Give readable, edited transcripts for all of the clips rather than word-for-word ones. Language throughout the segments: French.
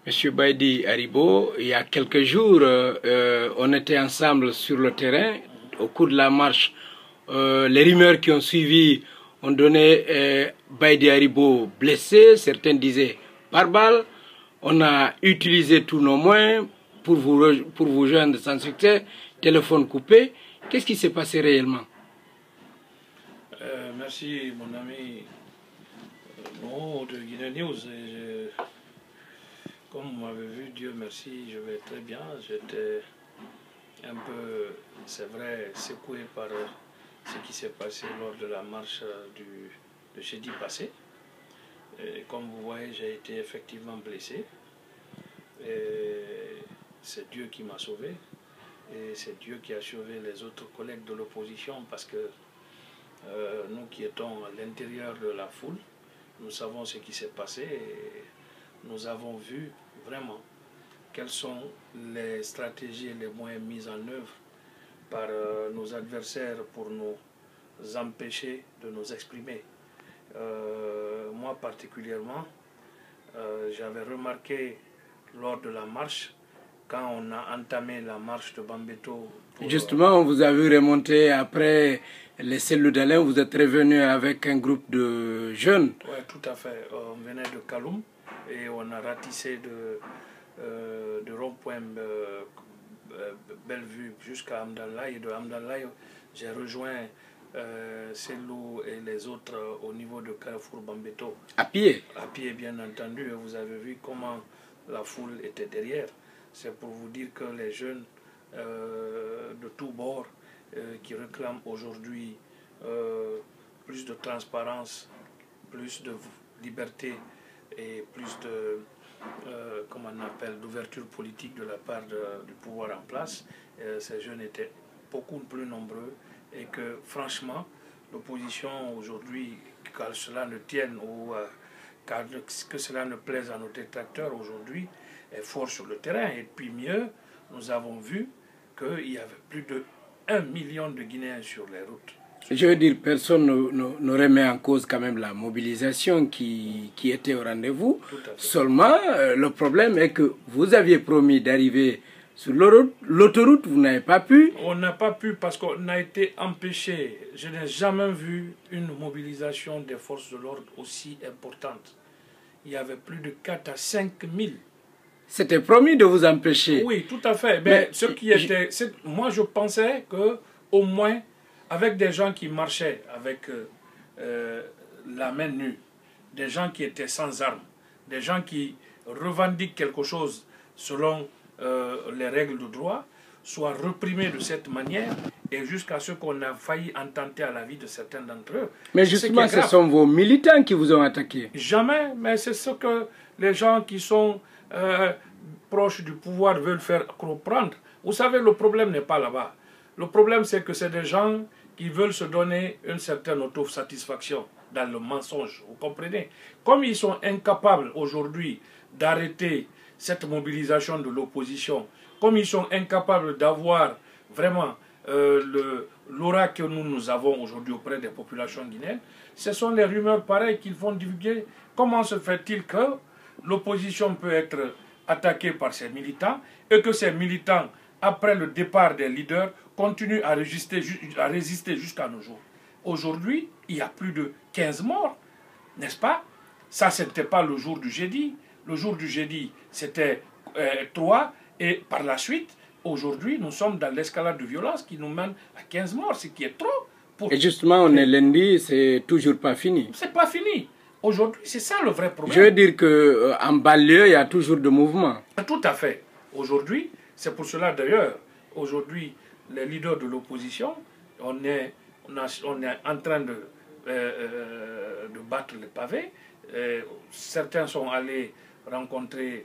Monsieur Baïdi Haribo, il y a quelques jours, on était ensemble sur le terrain au cours de la marche. Les rumeurs qui ont suivi ont donné Baïdi Haribo blessé, certains disaient par balle. On a utilisé tous nos moyens pour vous joindre sans succès, téléphone coupé. Qu'est-ce qui s'est passé réellement? Merci mon ami de Guinée News. Comme vous m'avez vu, Dieu merci, je vais très bien. J'étais un peu, c'est vrai, secoué par ce qui s'est passé lors de la marche de jeudi passé. Et comme vous voyez, j'ai été effectivement blessé. C'est Dieu qui m'a sauvé. Et c'est Dieu qui a sauvé les autres collègues de l'opposition parce que nous qui étions à l'intérieur de la foule, nous savons ce qui s'est passé et nous avons vu vraiment quelles sont les stratégies et les moyens mis en œuvre par nos adversaires pour nous empêcher de nous exprimer. Moi particulièrement, j'avais remarqué lors de la marche, quand on a entamé la marche de Bambeto... Justement, vous avez remonté après les cellules d'Alain, vous êtes revenu avec un groupe de jeunes. Oui, tout à fait. On venait de Kaloum et on a ratissé de rond-point Bellevue jusqu'à Amdallah. Et de Amdallah, j'ai rejoint Selou et les autres au niveau de Carrefour Bambeto. À pied? À pied, bien entendu. Et vous avez vu comment la foule était derrière. C'est pour vous dire que les jeunes de tous bords qui réclament aujourd'hui plus de transparence, plus de liberté et plus de comment on appelle, d'ouverture politique de la part du pouvoir en place, ces jeunes étaient beaucoup plus nombreux et que franchement l'opposition aujourd'hui, que cela ne tienne ou que cela ne plaise à nos détracteurs aujourd'hui, est fort sur le terrain. Et puis mieux, nous avons vu qu'il y avait plus de 1 million de Guinéens sur les routes. Je veux dire, personne ne remet en cause quand même la mobilisation qui était au rendez-vous. Seulement, le problème est que vous aviez promis d'arriver sur l'autoroute, vous n'avez pas pu. On n'a pas pu parce qu'on a été empêché. Je n'ai jamais vu une mobilisation des forces de l'ordre aussi importante. Il y avait plus de 4 à 5 000. C'était promis de vous empêcher. Oui, tout à fait. Mais ce qui était, moi, je pensais qu'au moins, avec des gens qui marchaient avec la main nue, des gens qui étaient sans armes, des gens qui revendiquent quelque chose selon les règles du droit, soient reprimés de cette manière et jusqu'à ce qu'on a failli attenter à la vie de certains d'entre eux. Mais justement, ce sont vos militants qui vous ont attaqué. Jamais, mais c'est ce que les gens qui sont proches du pouvoir veulent faire comprendre. Vous savez, le problème n'est pas là-bas. Le problème, c'est que c'est des gens qui veulent se donner une certaine autosatisfaction dans le mensonge. Vous comprenez? Comme ils sont incapables aujourd'hui d'arrêter cette mobilisation de l'opposition, comme ils sont incapables d'avoir vraiment l'aura que nous avons aujourd'hui auprès des populations guinéennes, ce sont les rumeurs pareilles qu'ils vont divulguer. Comment se fait-il que l'opposition peut être attaquée par ses militants et que ces militants, après le départ des leaders, continuent à résister jusqu'à nos jours? Aujourd'hui, il y a plus de 15 morts, n'est-ce pas? Ça, ce n'était pas le jour du jeudi. Le jour du jeudi, c'était 3. Et par la suite, aujourd'hui, nous sommes dans l'escalade de violence qui nous mène à 15 morts, ce qui est trop. Et justement, on est lundi, c'est toujours pas fini. C'est pas fini. Aujourd'hui, c'est ça le vrai problème. Je veux dire qu'en banlieue, il y a toujours de mouvements. Tout à fait. Aujourd'hui, c'est pour cela d'ailleurs, aujourd'hui, les leaders de l'opposition, on est en train de battre le pavé. Certains sont allés rencontrer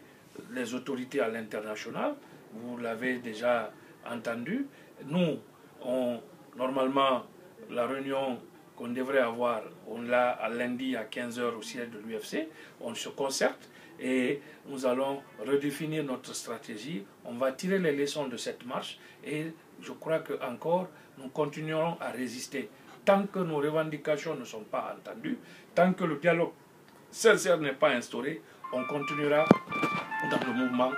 les autorités à l'international. Vous l'avez déjà entendu. Nous, normalement, la réunion qu'on devrait avoir, on l'a à lundi à 15 h au siège de l'UFC. On se concerte et nous allons redéfinir notre stratégie. On va tirer les leçons de cette marche et je crois qu'encore, nous continuerons à résister. Tant que nos revendications ne sont pas entendues, tant que le dialogue sincère n'est pas instauré, on continuera dans le mouvement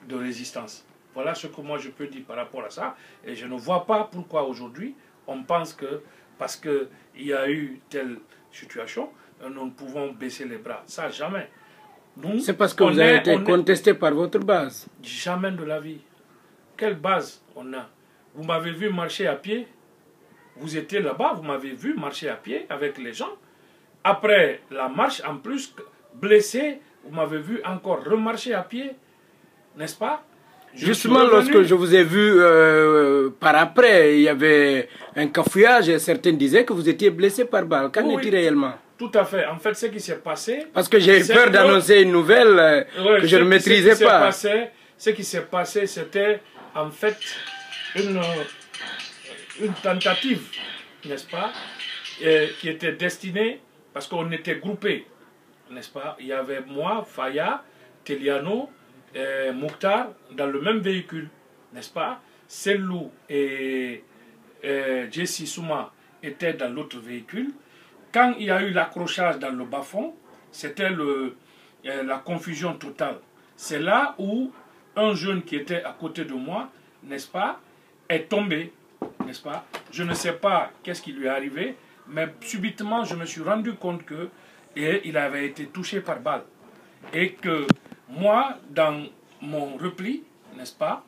de résistance. Voilà ce que moi je peux dire par rapport à ça. Et je ne vois pas pourquoi aujourd'hui on pense que parce qu'il y a eu telle situation, nous ne pouvons baisser les bras. Ça, jamais. C'est parce que vous avez été contesté par votre base. Jamais de la vie. Quelle base on a? Vous m'avez vu marcher à pied. Vous étiez là-bas, vous m'avez vu marcher à pied avec les gens. Après la marche, en plus, blessé, vous m'avez vu encore remarcher à pied. N'est-ce pas? Justement, lorsque je vous ai vu par après, il y avait un cafouillage et certains disaient que vous étiez blessé par balle. Qu'en est-il réellement? Tout à fait. En fait, ce qui s'est passé... Parce que j'ai eu peur d'annoncer une nouvelle que je ne maîtrisais pas. Ce qui s'est passé, c'était en fait une tentative, n'est-ce pas, qui était destinée, parce qu'on était groupés, n'est-ce pas? Il y avait moi, Faya, Teliano, Mouktar dans le même véhicule, n'est-ce pas? Selou et Jessie Souma étaient dans l'autre véhicule. Quand il y a eu l'accrochage dans le bas-fond, c'était la confusion totale. C'est là où un jeune qui était à côté de moi, n'est-ce pas, est tombé, n'est-ce pas? Je ne sais pas qu'est-ce qui lui est arrivé, mais subitement je me suis rendu compte qu'il avait été touché par balle. Et que moi, dans mon repli, n'est-ce pas,